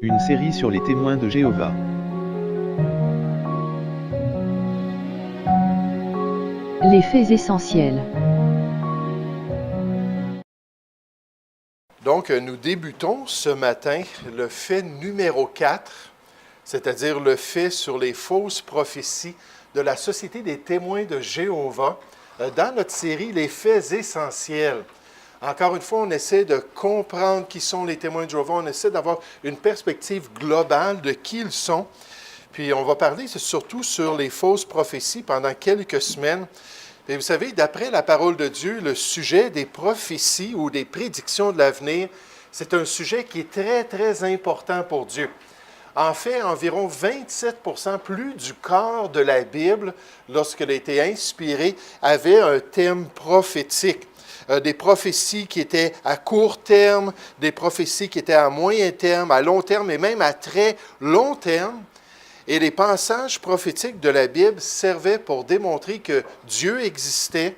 Une série sur les témoins de Jéhovah. Les faits essentiels. Donc, nous débutons ce matin le fait numéro 4, c'est-à-dire le fait sur les fausses prophéties de la Société des témoins de Jéhovah, dans notre série Les faits essentiels. Encore une fois, on essaie de comprendre qui sont les témoins de Jéhovah, on essaie d'avoir une perspective globale de qui ils sont. Puis on va parler surtout sur les fausses prophéties pendant quelques semaines. Et vous savez, d'après la parole de Dieu, le sujet des prophéties ou des prédictions de l'avenir, c'est un sujet qui est très, très important pour Dieu. En fait, environ 27%, plus du quart de la Bible, lorsqu'elle a été inspirée, avait un thème prophétique. Des prophéties qui étaient à court terme, des prophéties qui étaient à moyen terme, à long terme et même à très long terme. Et les passages prophétiques de la Bible servaient pour démontrer que Dieu existait,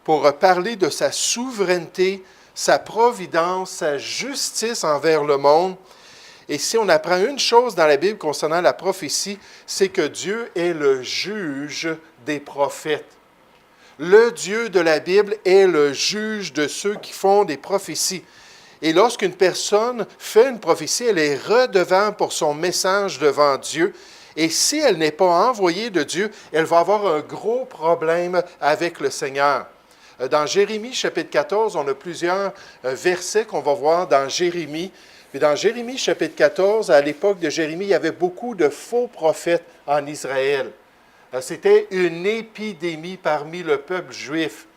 pour parler de sa souveraineté, sa providence, sa justice envers le monde. Et si on apprend une chose dans la Bible concernant la prophétie, c'est que Dieu est le juge des prophètes. Le Dieu de la Bible est le juge de ceux qui font des prophéties. Et lorsqu'une personne fait une prophétie, elle est redevable pour son message devant Dieu. Et si elle n'est pas envoyée de Dieu, elle va avoir un gros problème avec le Seigneur. Dans Jérémie, chapitre 14, on a plusieurs versets qu'on va voir dans Jérémie. Et dans Jérémie, chapitre 14, à l'époque de Jérémie, il y avait beaucoup de faux prophètes en Israël. C'était une épidémie parmi le peuple juif.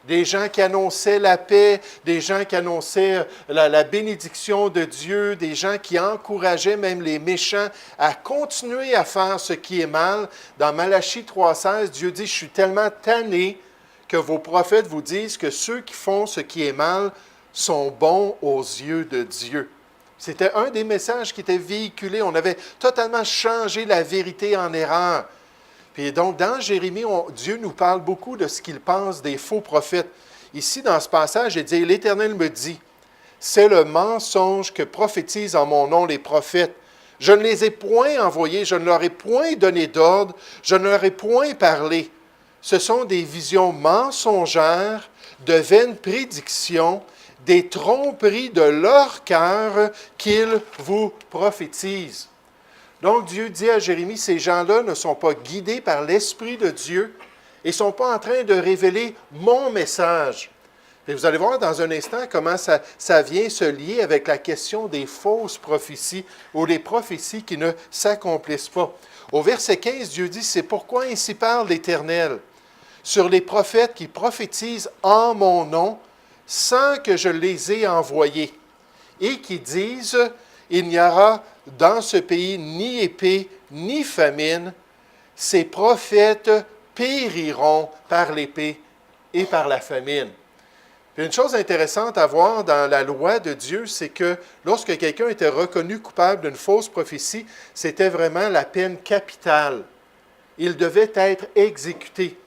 Des gens qui annonçaient la paix, des gens qui annonçaient la bénédiction de Dieu, des gens qui encourageaient même les méchants à continuer à faire ce qui est mal. Dans Malachie 3,16, Dieu dit « Je suis tellement tanné que vos prophètes vous disent que ceux qui font ce qui est mal sont bons aux yeux de Dieu. » C'était un des messages qui était véhiculé. On avait totalement changé la vérité en erreur. Puis donc, dans Jérémie, Dieu nous parle beaucoup de ce qu'il pense des faux prophètes. Ici, dans ce passage, il dit « L'Éternel me dit, c'est le mensonge que prophétisent en mon nom les prophètes. Je ne les ai point envoyés, je ne leur ai point donné d'ordre, je ne leur ai point parlé. Ce sont des visions mensongères, de vaines prédictions, des tromperies de leur cœur qu'ils vous prophétisent. » Donc Dieu dit à Jérémie, ces gens-là ne sont pas guidés par l'Esprit de Dieu et ne sont pas en train de révéler mon message. Et vous allez voir dans un instant comment ça vient se lier avec la question des fausses prophéties ou des prophéties qui ne s'accomplissent pas. Au verset 15, Dieu dit, c'est pourquoi ainsi parle l'Éternel sur les prophètes qui prophétisent en mon nom sans que je les ai envoyés et qui disent, il n'y aura dans ce pays ni épée, ni famine. Ces prophètes périront par l'épée et par la famine. Puis une chose intéressante à voir dans la loi de Dieu, c'est que lorsque quelqu'un était reconnu coupable d'une fausse prophétie, c'était vraiment la peine capitale. Il devait être exécuté.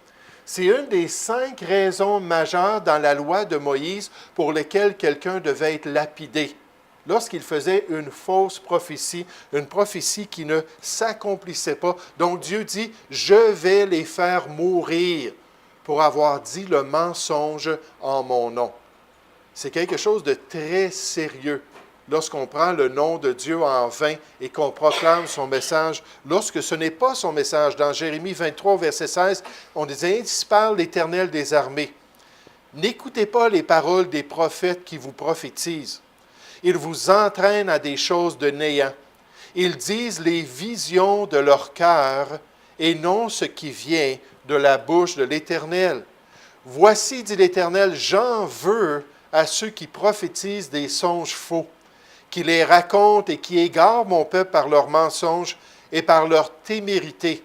C'est une des 5 raisons majeures dans la loi de Moïse pour lesquelles quelqu'un devait être lapidé. Lorsqu'il faisait une fausse prophétie, une prophétie qui ne s'accomplissait pas. Donc Dieu dit, je vais les faire mourir pour avoir dit le mensonge en mon nom. C'est quelque chose de très sérieux lorsqu'on prend le nom de Dieu en vain et qu'on proclame son message, lorsque ce n'est pas son message. Dans Jérémie 23, verset 16, on disait, ainsi parle l'Éternel des armées. N'écoutez pas les paroles des prophètes qui vous prophétisent. Ils vous entraînent à des choses de néant. Ils disent les visions de leur cœur et non ce qui vient de la bouche de l'Éternel. Voici, dit l'Éternel, j'en veux à ceux qui prophétisent des songes faux, qui les racontent et qui égarent mon peuple par leurs mensonges et par leur témérité.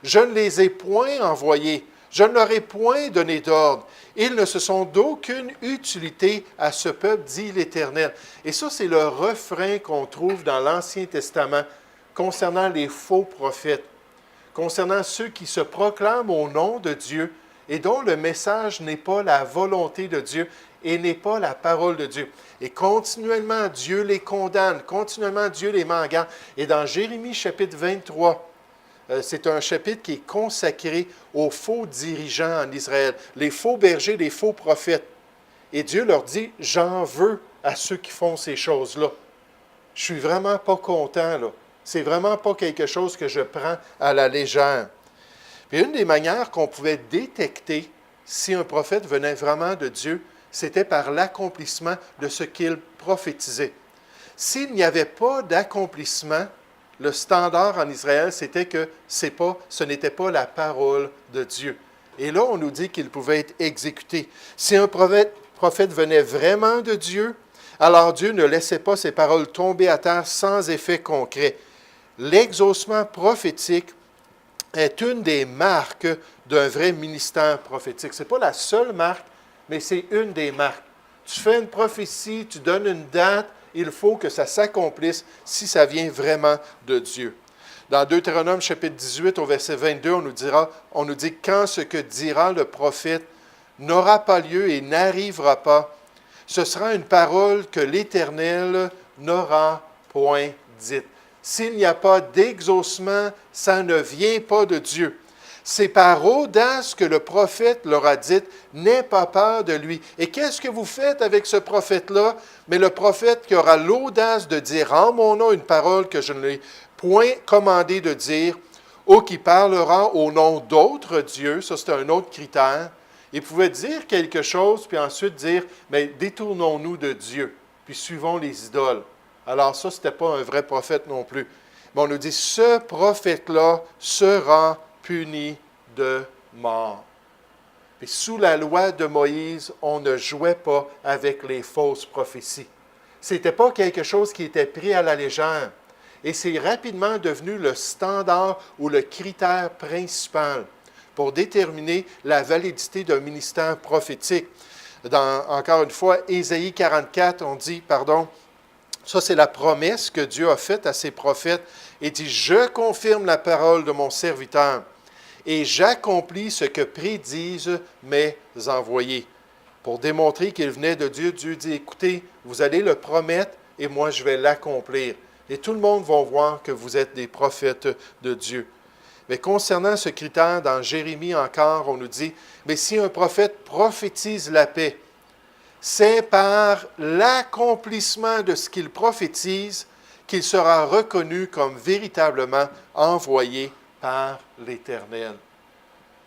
Je ne les ai point envoyés, je ne leur ai point donné d'ordre. Ils ne se sont d'aucune utilité à ce peuple, dit l'Éternel. Et ça, c'est le refrain qu'on trouve dans l'Ancien Testament concernant les faux prophètes, concernant ceux qui se proclament au nom de Dieu et dont le message n'est pas la volonté de Dieu et n'est pas la parole de Dieu. Et continuellement, Dieu les condamne, continuellement, Dieu les met en garde. Et dans Jérémie chapitre 23, c'est un chapitre qui est consacré aux faux dirigeants en Israël, les faux bergers, les faux prophètes. Et Dieu leur dit, j'en veux à ceux qui font ces choses-là. Je suis vraiment pas content, là. C'est vraiment pas quelque chose que je prends à la légère. Puis une des manières qu'on pouvait détecter si un prophète venait vraiment de Dieu, c'était par l'accomplissement de ce qu'il prophétisait. S'il n'y avait pas d'accomplissement, le standard en Israël, c'était que ce n'était pas la parole de Dieu. Et là, on nous dit qu'il pouvait être exécuté. Si un prophète venait vraiment de Dieu, alors Dieu ne laissait pas ses paroles tomber à terre sans effet concret. L'exaucement prophétique est une des marques d'un vrai ministère prophétique. Ce n'est pas la seule marque, mais c'est une des marques. Tu fais une prophétie, tu donnes une date, il faut que ça s'accomplisse si ça vient vraiment de Dieu. Dans Deutéronome chapitre 18, au verset 22, on nous dit « Quand ce que dira le prophète n'aura pas lieu et n'arrivera pas, ce sera une parole que l'Éternel n'aura point dite. » S'il n'y a pas d'exaucement, ça ne vient pas de Dieu. C'est par audace que le prophète leur a dit, n'aie pas peur de lui. Et qu'est-ce que vous faites avec ce prophète-là? Mais le prophète qui aura l'audace de dire en mon nom une parole que je ne l'ai point commandé de dire, ou qui parlera au nom d'autres dieux, ça c'est un autre critère. Il pouvait dire quelque chose, puis ensuite dire, mais détournons-nous de Dieu, puis suivons les idoles. Alors ça, ce n'était pas un vrai prophète non plus. Mais on nous dit, ce prophète-là sera puni de mort. Puis sous la loi de Moïse, on ne jouait pas avec les fausses prophéties. Ce n'était pas quelque chose qui était pris à la légère. Et c'est rapidement devenu le standard ou le critère principal pour déterminer la validité d'un ministère prophétique. Encore une fois, Ésaïe 44, on dit, ça, c'est la promesse que Dieu a faite à ses prophètes. Il dit, « Je confirme la parole de mon serviteur et j'accomplis ce que prédisent mes envoyés. » Pour démontrer qu'il venait de Dieu, Dieu dit, « Écoutez, vous allez le promettre et moi, je vais l'accomplir. » Et tout le monde va voir que vous êtes des prophètes de Dieu. Mais concernant ce critère, dans Jérémie encore, on nous dit, « Mais si un prophète prophétise la paix, c'est par l'accomplissement de ce qu'il prophétise qu'il sera reconnu comme véritablement envoyé par l'Éternel. »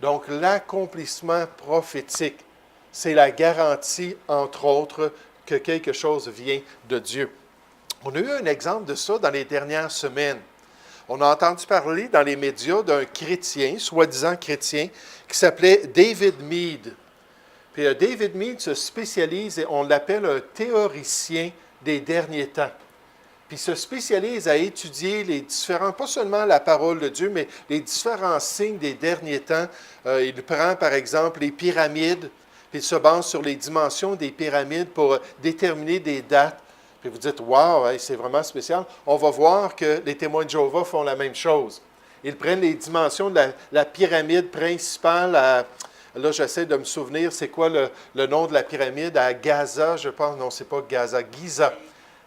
Donc, l'accomplissement prophétique, c'est la garantie, entre autres, que quelque chose vient de Dieu. On a eu un exemple de ça dans les dernières semaines. On a entendu parler dans les médias d'un chrétien, soi-disant chrétien, qui s'appelait David Meade. Puis David Meade se spécialise, et on l'appelle un théoricien des derniers temps. Puis il se spécialise à étudier les différents, pas seulement la parole de Dieu, mais les différents signes des derniers temps. Il prend par exemple les pyramides, puis il se base sur les dimensions des pyramides pour déterminer des dates. Puis vous dites, « Wow, c'est vraiment spécial. » On va voir que les témoins de Jéhovah font la même chose. Ils prennent les dimensions de la pyramide principale là, j'essaie de me souvenir, c'est quoi le nom de la pyramide à Gaza, je pense. Non, c'est pas Gaza, Giza.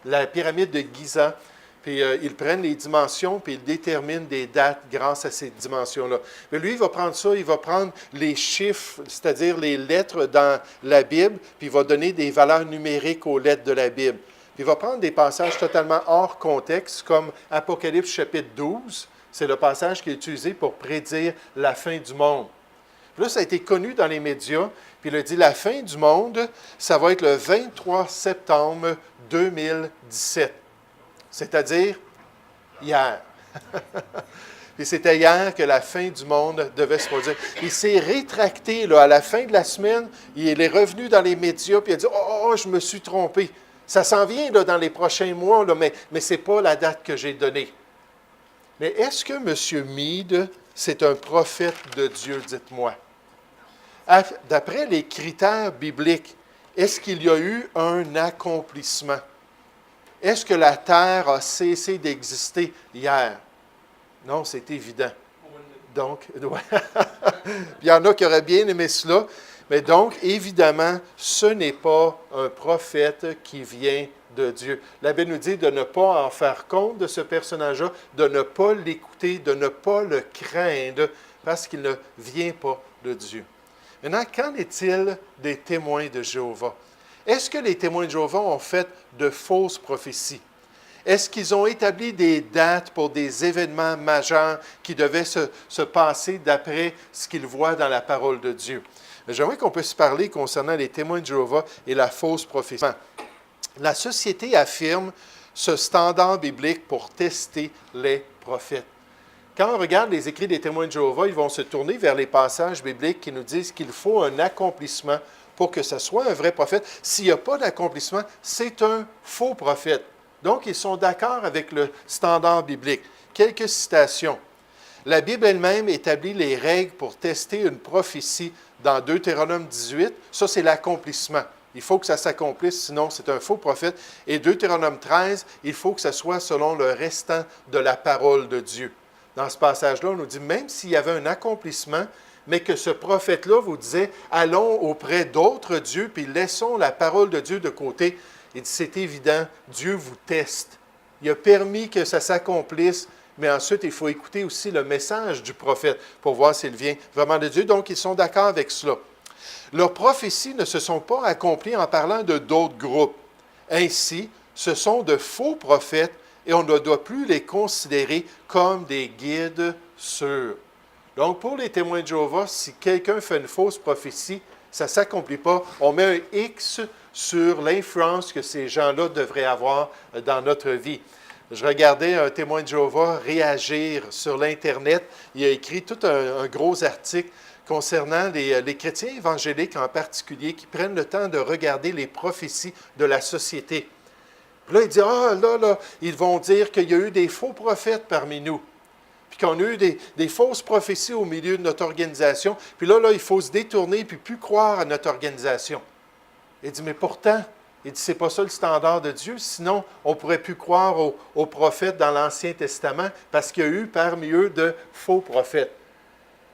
La pyramide de Giza. Puis ils prennent les dimensions, puis ils déterminent des dates grâce à ces dimensions-là. Mais lui, il va prendre ça, il va prendre les chiffres, c'est-à-dire les lettres dans la Bible, puis il va donner des valeurs numériques aux lettres de la Bible. Puis il va prendre des passages totalement hors contexte, comme Apocalypse chapitre 12. C'est le passage qui est utilisé pour prédire la fin du monde. Là, ça a été connu dans les médias, puis il a dit, la fin du monde, ça va être le 23 septembre 2017, c'est-à-dire hier. Et c'était hier que la fin du monde devait se produire. Il s'est rétracté là, à la fin de la semaine, il est revenu dans les médias, puis il a dit, oh, je me suis trompé. Ça s'en vient là, dans les prochains mois, là, mais ce n'est pas la date que j'ai donnée. Mais est-ce que M. Meade, c'est un prophète de Dieu, dites-moi? D'après les critères bibliques, est-ce qu'il y a eu un accomplissement? Est-ce que la terre a cessé d'exister hier? Non, c'est évident. Donc, ouais. Il y en a qui auraient bien aimé cela. Mais donc, évidemment, ce n'est pas un prophète qui vient de Dieu. La Bible nous dit de ne pas en faire compte de ce personnage-là, de ne pas l'écouter, de ne pas le craindre, parce qu'il ne vient pas de Dieu. Maintenant, qu'en est-il des témoins de Jéhovah? Est-ce que les témoins de Jéhovah ont fait de fausses prophéties? Est-ce qu'ils ont établi des dates pour des événements majeurs qui devaient se passer d'après ce qu'ils voient dans la parole de Dieu? J'aimerais qu'on puisse parler concernant les témoins de Jéhovah et la fausse prophétie. La société affirme ce standard biblique pour tester les prophètes. Quand on regarde les écrits des témoins de Jéhovah, ils vont se tourner vers les passages bibliques qui nous disent qu'il faut un accomplissement pour que ce soit un vrai prophète. S'il n'y a pas d'accomplissement, c'est un faux prophète. Donc, ils sont d'accord avec le standard biblique. Quelques citations. La Bible elle-même établit les règles pour tester une prophétie dans Deutéronome 18. Ça, c'est l'accomplissement. Il faut que ça s'accomplisse, sinon c'est un faux prophète. Et Deutéronome 13, il faut que ça soit selon le restant de la parole de Dieu. Dans ce passage-là, on nous dit, même s'il y avait un accomplissement, mais que ce prophète-là vous disait, allons auprès d'autres dieux, puis laissons la parole de Dieu de côté. Il dit, c'est évident, Dieu vous teste. Il a permis que ça s'accomplisse, mais ensuite, il faut écouter aussi le message du prophète pour voir s'il vient vraiment de Dieu. Donc, ils sont d'accord avec cela. Leurs prophéties ne se sont pas accomplies en parlant de d'autres groupes. Ainsi, ce sont de faux prophètes et on ne doit plus les considérer comme des guides sûrs. Donc, pour les témoins de Jéhovah, si quelqu'un fait une fausse prophétie, ça ne s'accomplit pas. On met un X sur l'influence que ces gens-là devraient avoir dans notre vie. Je regardais un témoin de Jéhovah réagir sur l'Internet. Il a écrit tout un gros article concernant les chrétiens évangéliques en particulier qui prennent le temps de regarder les prophéties de la société. Puis là, il dit, là, ils vont dire qu'il y a eu des faux prophètes parmi nous. Puis qu'on a eu des fausses prophéties au milieu de notre organisation. Puis là, il faut se détourner puis plus croire à notre organisation. Il dit, mais pourtant, il dit, c'est pas ça le standard de Dieu, sinon on ne pourrait plus croire aux prophètes dans l'Ancien Testament parce qu'il y a eu parmi eux de faux prophètes.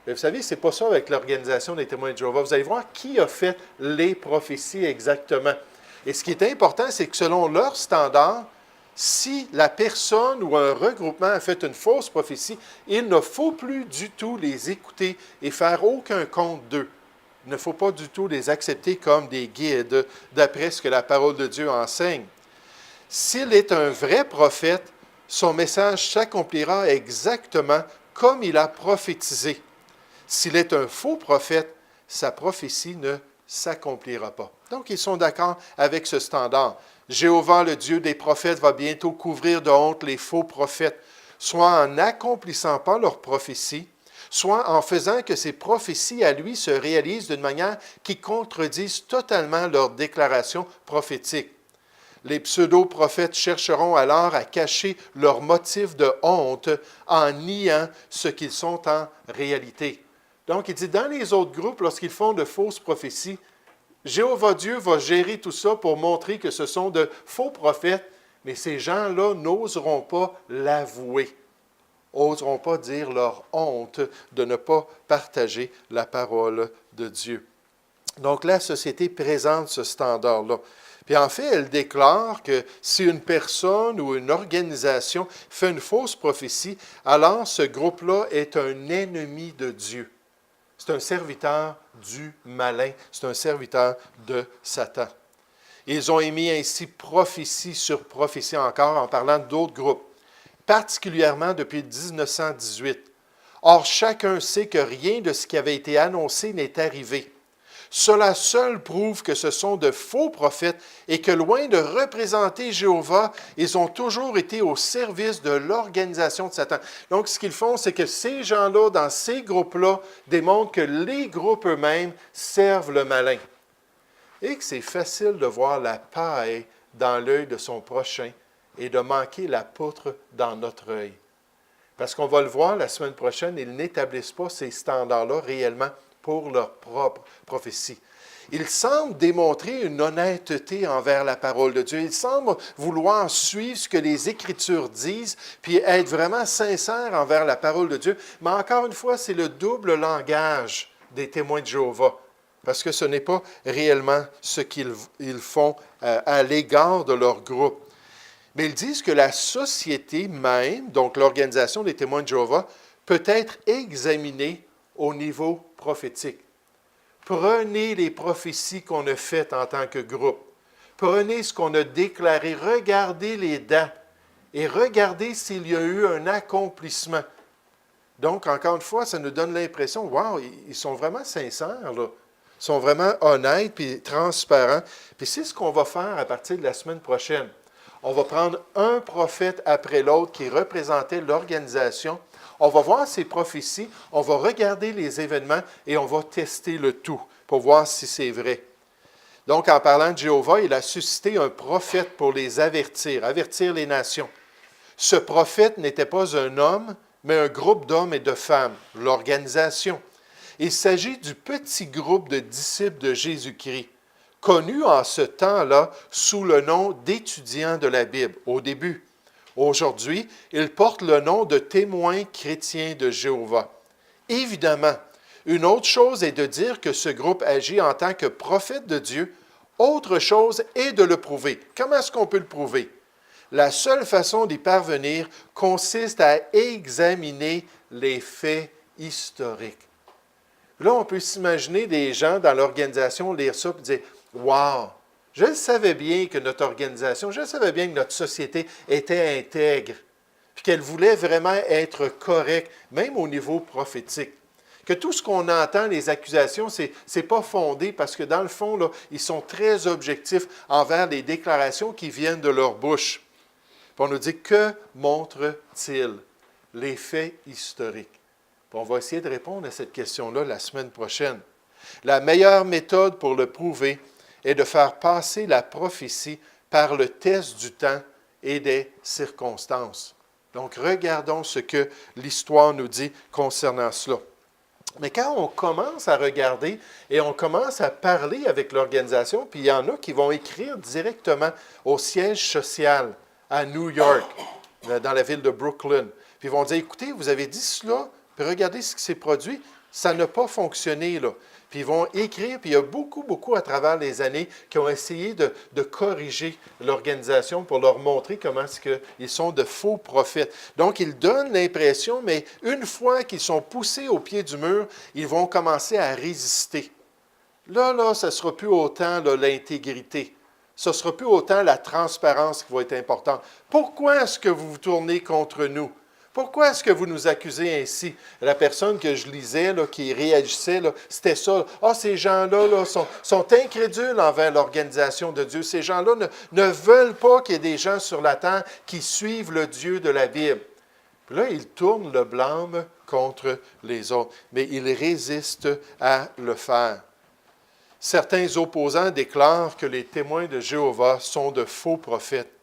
Mais vous savez, ce n'est pas ça avec l'organisation des témoins de Jéhovah. Vous allez voir qui a fait les prophéties exactement. Et ce qui est important, c'est que selon leur standard, si la personne ou un regroupement a fait une fausse prophétie, il ne faut plus du tout les écouter et faire aucun compte d'eux. Il ne faut pas du tout les accepter comme des guides d'après ce que la parole de Dieu enseigne. S'il est un vrai prophète, son message s'accomplira exactement comme il a prophétisé. S'il est un faux prophète, sa prophétie ne s'accomplira pas. Donc, ils sont d'accord avec ce standard. Jéhovah, le Dieu des prophètes, va bientôt couvrir de honte les faux prophètes, soit en n'accomplissant pas leurs prophéties, soit en faisant que ces prophéties à lui se réalisent d'une manière qui contredise totalement leurs déclarations prophétiques. Les pseudo-prophètes chercheront alors à cacher leurs motifs de honte en niant ce qu'ils sont en réalité. Donc, il dit, dans les autres groupes, lorsqu'ils font de fausses prophéties, Jéhovah Dieu va gérer tout ça pour montrer que ce sont de faux prophètes, mais ces gens-là n'oseront pas l'avouer, n'oseront pas dire leur honte de ne pas partager la parole de Dieu. Donc, la société présente ce standard-là. Puis en fait, elle déclare que si une personne ou une organisation fait une fausse prophétie, alors ce groupe-là est un ennemi de Dieu. C'est un serviteur du malin, c'est un serviteur de Satan. Ils ont émis ainsi prophétie sur prophétie encore en parlant d'autres groupes, particulièrement depuis 1918. Or, chacun sait que rien de ce qui avait été annoncé n'est arrivé. Cela seul prouve que ce sont de faux prophètes et que loin de représenter Jéhovah, ils ont toujours été au service de l'organisation de Satan. Donc, ce qu'ils font, c'est que ces gens-là, dans ces groupes-là, démontrent que les groupes eux-mêmes servent le malin. Et que c'est facile de voir la paille dans l'œil de son prochain et de manquer la poutre dans notre œil. Parce qu'on va le voir la semaine prochaine, ils n'établissent pas ces standards-là réellement pour leur propre prophétie. Ils semblent démontrer une honnêteté envers la parole de Dieu. Ils semblent vouloir suivre ce que les Écritures disent, puis être vraiment sincères envers la parole de Dieu. Mais encore une fois, c'est le double langage des témoins de Jéhovah, parce que ce n'est pas réellement ce qu'ils font à l'égard de leur groupe. Mais ils disent que la société même, donc l'organisation des témoins de Jéhovah, peut être examinée au niveau prophétique. Prenez les prophéties qu'on a faites en tant que groupe. Prenez ce qu'on a déclaré. Regardez les dates et regardez s'il y a eu un accomplissement. Donc, encore une fois, ça nous donne l'impression, wow, ils sont vraiment sincères, là. Ils sont vraiment honnêtes puis transparents. Puis c'est ce qu'on va faire à partir de la semaine prochaine. On va prendre un prophète après l'autre qui représentait l'organisation. On va voir ces prophéties, on va regarder les événements et on va tester le tout pour voir si c'est vrai. Donc, en parlant de Jéhovah, il a suscité un prophète pour les avertir les nations. Ce prophète n'était pas un homme, mais un groupe d'hommes et de femmes, l'organisation. Il s'agit du petit groupe de disciples de Jésus-Christ, connu en ce temps-là sous le nom d'étudiants de la Bible, au début. Aujourd'hui, il porte le nom de témoins chrétiens de Jéhovah. Évidemment, une autre chose est de dire que ce groupe agit en tant que prophète de Dieu. Autre chose est de le prouver. Comment est-ce qu'on peut le prouver? La seule façon d'y parvenir consiste à examiner les faits historiques. Là, on peut s'imaginer des gens dans l'organisation lire ça et dire « Wow! Je le savais bien que notre organisation, je le savais bien que notre société était intègre, puis qu'elle voulait vraiment être correcte, même au niveau prophétique. Que tout ce qu'on entend, les accusations, c'est pas fondé parce que dans le fond, là, ils sont très objectifs envers les déclarations qui viennent de leur bouche. Puis on nous dit, que montre-t-il? Les faits historiques. Puis on va essayer de répondre à cette question-là la semaine prochaine. La meilleure méthode pour le prouver est de faire passer la prophétie par le test du temps et des circonstances. Donc, regardons ce que l'histoire nous dit concernant cela. Mais quand on commence à regarder et on commence à parler avec l'organisation, puis il y en a qui vont écrire directement au siège social à New York, dans la ville de Brooklyn, puis ils vont dire, écoutez, vous avez dit cela, puis regardez ce qui s'est produit, ça n'a pas fonctionné, là. Puis ils vont écrire, puis il y a beaucoup à travers les années qui ont essayé de corriger l'organisation pour leur montrer comment est-ce qu'ils sont de faux prophètes. Donc, ils donnent l'impression, mais une fois qu'ils sont poussés au pied du mur, ils vont commencer à résister. Là, ça ne sera plus autant là, l'intégrité. Ce ne sera plus autant la transparence qui va être importante. Pourquoi est-ce que vous vous tournez contre nous? Pourquoi est-ce que vous nous accusez ainsi? La personne que je lisais, là, qui réagissait, là, c'était ça. Ah, ces gens-là là, sont incrédules envers l'organisation de Dieu. Ces gens-là ne veulent pas qu'il y ait des gens sur la terre qui suivent le Dieu de la Bible. Puis là, ils tournent le blâme contre les autres, mais ils résistent à le faire. Certains opposants déclarent que les témoins de Jéhovah sont de faux prophètes.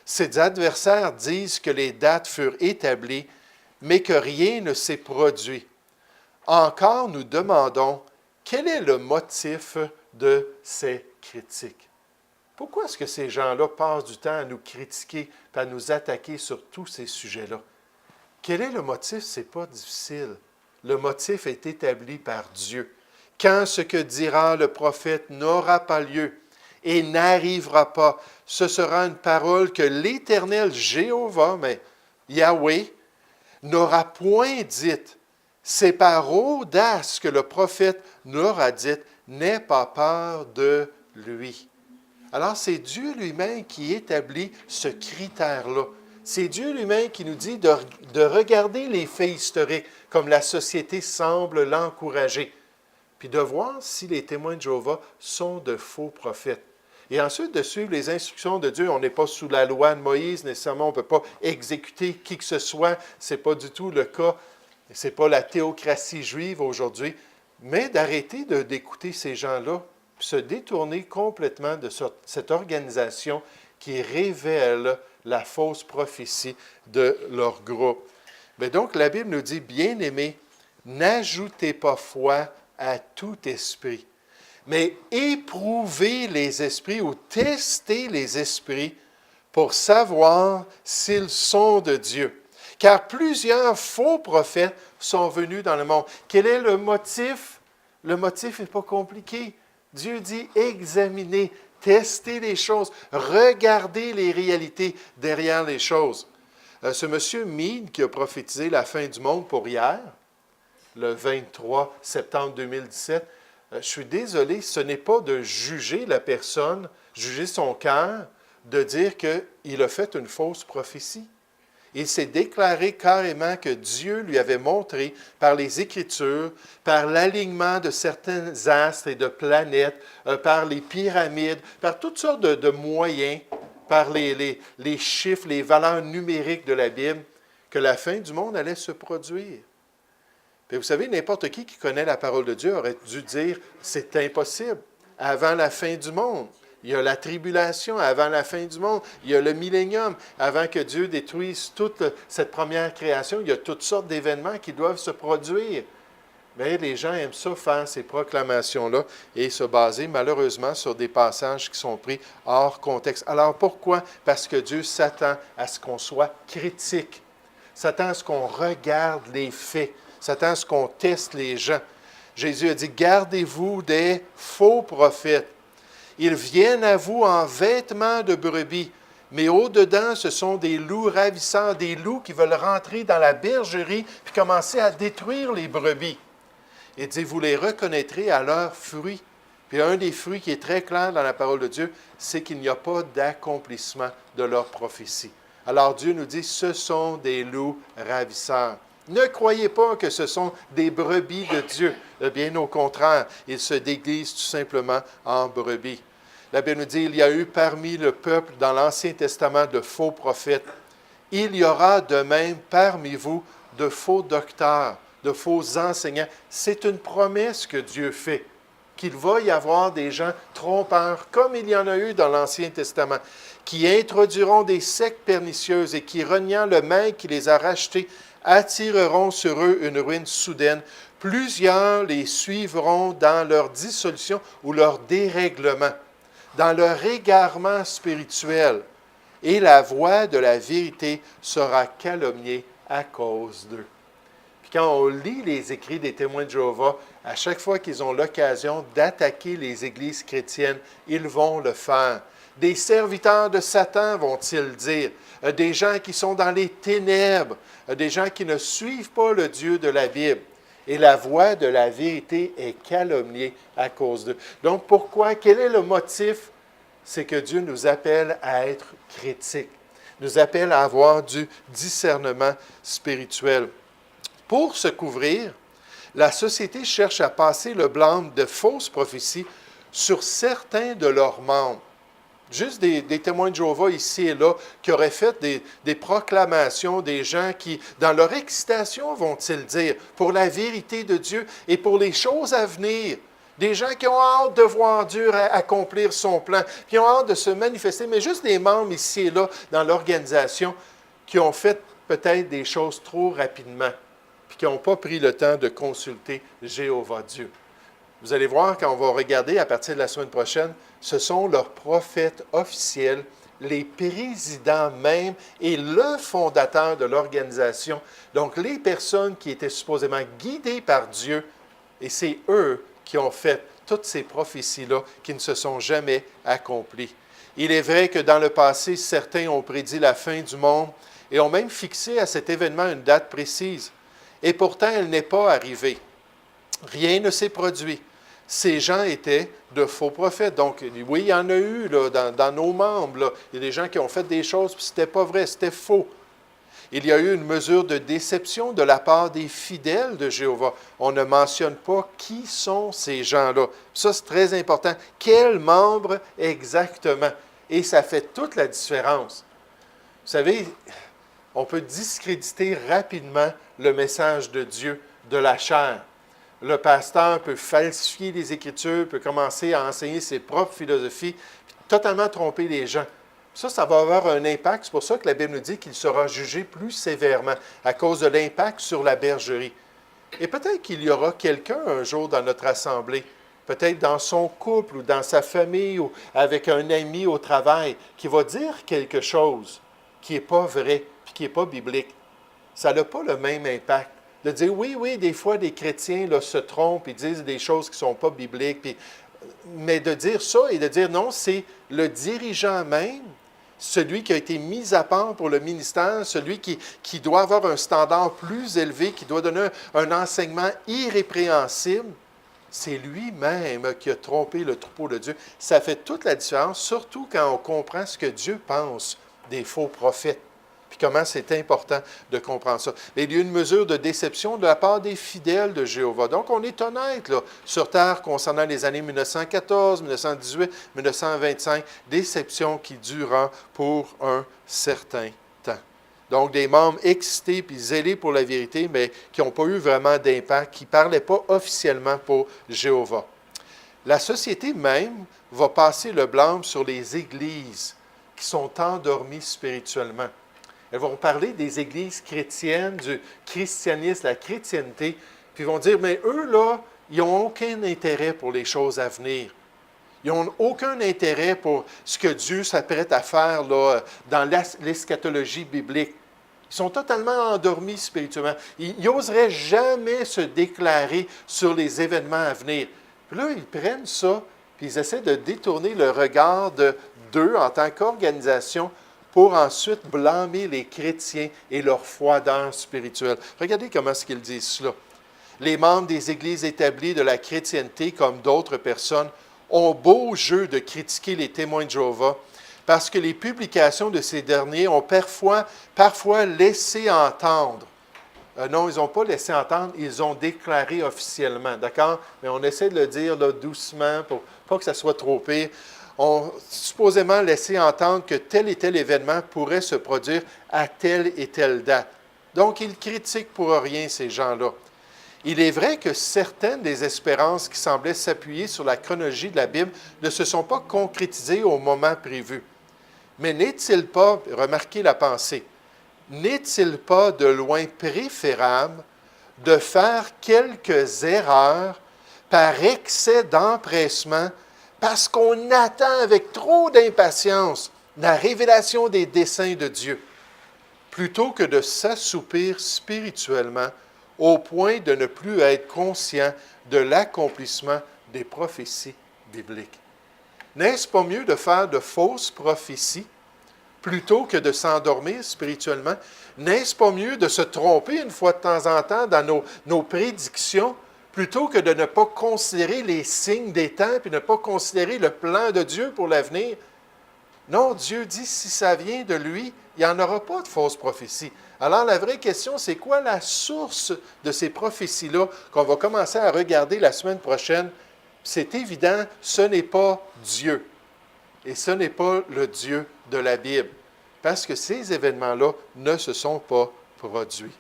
Ses adversaires disent que les dates furent établies, mais que rien ne s'est produit. Encore, nous demandons, quel est le motif de ces critiques? Pourquoi est-ce que ces gens-là passent du temps à nous critiquer et à nous attaquer sur tous ces sujets-là? Quel est le motif? Ce n'est pas difficile. Le motif est établi par Dieu. Quand ce que dira le prophète n'aura pas lieu, et n'arrivera pas. Ce sera une parole que l'Éternel Jéhovah, mais Yahweh, n'aura point dite. C'est par audace que le prophète n'aura dite, n'aie pas peur de lui. Alors, c'est Dieu lui-même qui établit ce critère-là. C'est Dieu lui-même qui nous dit de regarder les faits historiques comme la société semble l'encourager, puis de voir si les témoins de Jéhovah sont de faux prophètes. Et ensuite, de suivre les instructions de Dieu. On n'est pas sous la loi de Moïse, nécessairement, on ne peut pas exécuter qui que ce soit. Ce n'est pas du tout le cas. Ce n'est pas la théocratie juive aujourd'hui. Mais d'arrêter d'écouter ces gens-là, puis se détourner complètement de cette organisation qui révèle la fausse prophétie de leur groupe. Mais donc, la Bible nous dit, bien-aimés, n'ajoutez pas foi à tout esprit, mais éprouver les esprits ou tester les esprits pour savoir s'ils sont de Dieu. Car plusieurs faux prophètes sont venus dans le monde. Quel est le motif? Le motif n'est pas compliqué. Dieu dit examinez, testez les choses, regardez les réalités derrière les choses. Ce monsieur Meade qui a prophétisé la fin du monde pour hier, le 23 septembre 2017, je suis désolé, ce n'est pas de juger la personne, juger son cœur, de dire qu'il a fait une fausse prophétie. Il s'est déclaré carrément que Dieu lui avait montré par les Écritures, par l'alignement de certains astres et de planètes, par les pyramides, par toutes sortes de moyens, par les chiffres, les valeurs numériques de la Bible, que la fin du monde allait se produire. Puis vous savez, n'importe qui connaît la parole de Dieu aurait dû dire « c'est impossible avant la fin du monde ». Il y a la tribulation avant la fin du monde. Il y a le millénium avant que Dieu détruise toute cette première création. Il y a toutes sortes d'événements qui doivent se produire. Mais les gens aiment ça, faire ces proclamations-là et se baser malheureusement sur des passages qui sont pris hors contexte. Alors pourquoi? Parce que Dieu s'attend à ce qu'on soit critique, s'attend à ce qu'on regarde les faits, s'attend à ce qu'on teste les gens. Jésus a dit, gardez-vous des faux prophètes. Ils viennent à vous en vêtements de brebis, mais au-dedans, ce sont des loups ravisseurs, des loups qui veulent rentrer dans la bergerie puis commencer à détruire les brebis. Il dit, vous les reconnaîtrez à leurs fruits. Puis un des fruits qui est très clair dans la parole de Dieu, c'est qu'il n'y a pas d'accomplissement de leur prophétie. Alors Dieu nous dit, ce sont des loups ravisseurs. Ne croyez pas que ce sont des brebis de Dieu. Bien au contraire, ils se déguisent tout simplement en brebis. La Bible nous dit, il y a eu parmi le peuple dans l'Ancien Testament de faux prophètes. Il y aura de même parmi vous de faux docteurs, de faux enseignants. C'est une promesse que Dieu fait, qu'il va y avoir des gens trompeurs, comme il y en a eu dans l'Ancien Testament, qui introduiront des sectes pernicieuses et qui, reniant le maître qui les a rachetés, attireront sur eux une ruine soudaine. Plusieurs les suivront dans leur dissolution ou leur dérèglement, dans leur égarement spirituel, et la voix de la vérité sera calomniée à cause d'eux. Puis quand on lit les écrits des témoins de Jéhovah, à chaque fois qu'ils ont l'occasion d'attaquer les églises chrétiennes, ils vont le faire. Des serviteurs de Satan, vont-ils dire, des gens qui sont dans les ténèbres, des gens qui ne suivent pas le Dieu de la Bible. Et la voix de la vérité est calomniée à cause d'eux. Donc pourquoi? Quel est le motif? C'est que Dieu nous appelle à être critiques, nous appelle à avoir du discernement spirituel. Pour se couvrir, la société cherche à passer le blâme de fausses prophéties sur certains de leurs membres. Juste des témoins de Jéhovah ici et là qui auraient fait des proclamations, des gens qui, dans leur excitation, vont-ils dire, pour la vérité de Dieu et pour les choses à venir, des gens qui ont hâte de voir Dieu accomplir son plan, qui ont hâte de se manifester, mais juste des membres ici et là dans l'organisation qui ont fait peut-être des choses trop rapidement, puis qui n'ont pas pris le temps de consulter Jéhovah Dieu. Vous allez voir, quand on va regarder à partir de la semaine prochaine, ce sont leurs prophètes officiels, les présidents même et le fondateur de l'organisation. Donc, les personnes qui étaient supposément guidées par Dieu, et c'est eux qui ont fait toutes ces prophéties-là qui ne se sont jamais accomplies. Il est vrai que dans le passé, certains ont prédit la fin du monde et ont même fixé à cet événement une date précise. Et pourtant, elle n'est pas arrivée. Rien ne s'est produit. Ces gens étaient de faux prophètes. Donc, oui, il y en a eu là, dans nos membres. Là. Il y a des gens qui ont fait des choses, puis ce n'était pas vrai, c'était faux. Il y a eu une mesure de déception de la part des fidèles de Jéhovah. On ne mentionne pas qui sont ces gens-là. Ça, c'est très important. Quels membres exactement? Et ça fait toute la différence. Vous savez, on peut discréditer rapidement le message de Dieu de la chair. Le pasteur peut falsifier les Écritures, peut commencer à enseigner ses propres philosophies, puis totalement tromper les gens. Ça va avoir un impact. C'est pour ça que la Bible nous dit qu'il sera jugé plus sévèrement à cause de l'impact sur la bergerie. Et peut-être qu'il y aura quelqu'un un jour dans notre assemblée peut-être dans son couple ou dans sa famille ou avec un ami au travail, qui va dire quelque chose qui n'est pas vrai puis qui n'est pas biblique, ça n'a pas le même impact. De dire, oui, des fois, des chrétiens là, se trompent et disent des choses qui ne sont pas bibliques, mais de dire ça et de dire non, c'est le dirigeant même, celui qui a été mis à part pour le ministère, celui qui doit avoir un standard plus élevé, qui doit donner un enseignement irrépréhensible, c'est lui-même qui a trompé le troupeau de Dieu. Ça fait toute la différence, surtout quand on comprend ce que Dieu pense des faux prophètes. Puis comment c'est important de comprendre ça. Mais il y a une mesure de déception de la part des fidèles de Jéhovah. Donc, on est honnête là, sur terre concernant les années 1914, 1918, 1925, déception qui durera pour un certain temps. Donc, des membres excités puis zélés pour la vérité, mais qui n'ont pas eu vraiment d'impact, qui ne parlaient pas officiellement pour Jéhovah. La société même va passer le blâme sur les églises qui sont endormies spirituellement. Elles vont parler des églises chrétiennes, du christianisme, la chrétienté, puis ils vont dire, mais eux, là, ils n'ont aucun intérêt pour les choses à venir. Ils n'ont aucun intérêt pour ce que Dieu s'apprête à faire là, dans l'eschatologie biblique. Ils sont totalement endormis spirituellement. Ils n'oseraient jamais se déclarer sur les événements à venir. Puis là, ils prennent ça, puis ils essaient de détourner le regard d'eux en tant qu'organisation pour ensuite blâmer les chrétiens et leur froideur spirituelle. Regardez comment est-ce qu'ils disent cela. Les membres des églises établies de la chrétienté, comme d'autres personnes, ont beau jeu de critiquer les témoins de Jéhovah parce que les publications de ces derniers ont parfois laissé entendre. Non, ils n'ont pas laissé entendre, ils ont déclaré officiellement, d'accord? Mais on essaie de le dire là, doucement pour pas que ça soit trop pire. On supposément laissé entendre que tel et tel événement pourrait se produire à telle et telle date. Donc, ils critiquent pour rien ces gens-là. Il est vrai que certaines des espérances qui semblaient s'appuyer sur la chronologie de la Bible ne se sont pas concrétisées au moment prévu. Mais n'est-il pas, remarquez la pensée, n'est-il pas de loin préférable de faire quelques erreurs par excès d'empressement parce qu'on attend avec trop d'impatience la révélation des desseins de Dieu, plutôt que de s'assoupir spirituellement au point de ne plus être conscient de l'accomplissement des prophéties bibliques. N'est-ce pas mieux de faire de fausses prophéties plutôt que de s'endormir spirituellement? N'est-ce pas mieux de se tromper une fois de temps en temps dans nos prédictions plutôt que de ne pas considérer les signes des temps et ne pas considérer le plan de Dieu pour l'avenir? Non, Dieu dit, si ça vient de lui, il n'y en aura pas de fausses prophéties. Alors, la vraie question, c'est quoi la source de ces prophéties-là qu'on va commencer à regarder la semaine prochaine? C'est évident, ce n'est pas Dieu. Et ce n'est pas le Dieu de la Bible. Parce que ces événements-là ne se sont pas produits.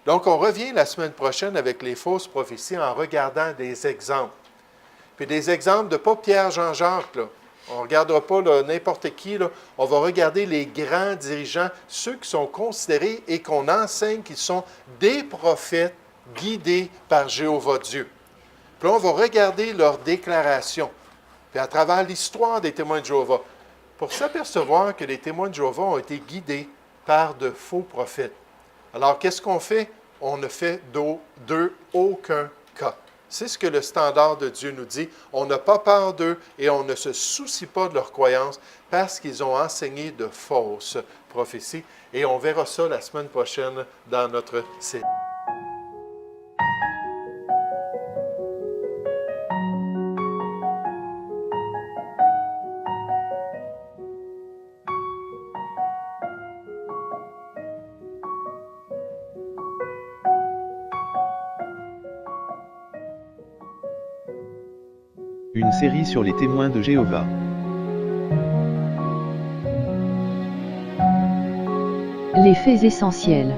Donc, on revient la semaine prochaine avec les fausses prophéties en regardant des exemples. Puis des exemples de pas Pierre, Jean-Jacques, là. On ne regardera pas n'importe qui, là. On va regarder les grands dirigeants, ceux qui sont considérés et qu'on enseigne qu'ils sont des prophètes guidés par Jéhovah Dieu. Puis là, on va regarder leurs déclarations, puis à travers l'histoire des témoins de Jéhovah, pour s'apercevoir que les témoins de Jéhovah ont été guidés par de faux prophètes. Alors, qu'est-ce qu'on fait? On ne fait d'eux aucun cas. C'est ce que le standard de Dieu nous dit. On n'a pas peur d'eux et on ne se soucie pas de leurs croyances parce qu'ils ont enseigné de fausses prophéties. Et on verra ça la semaine prochaine dans notre série. Une série sur les témoins de Jéhovah. Les faits essentiels.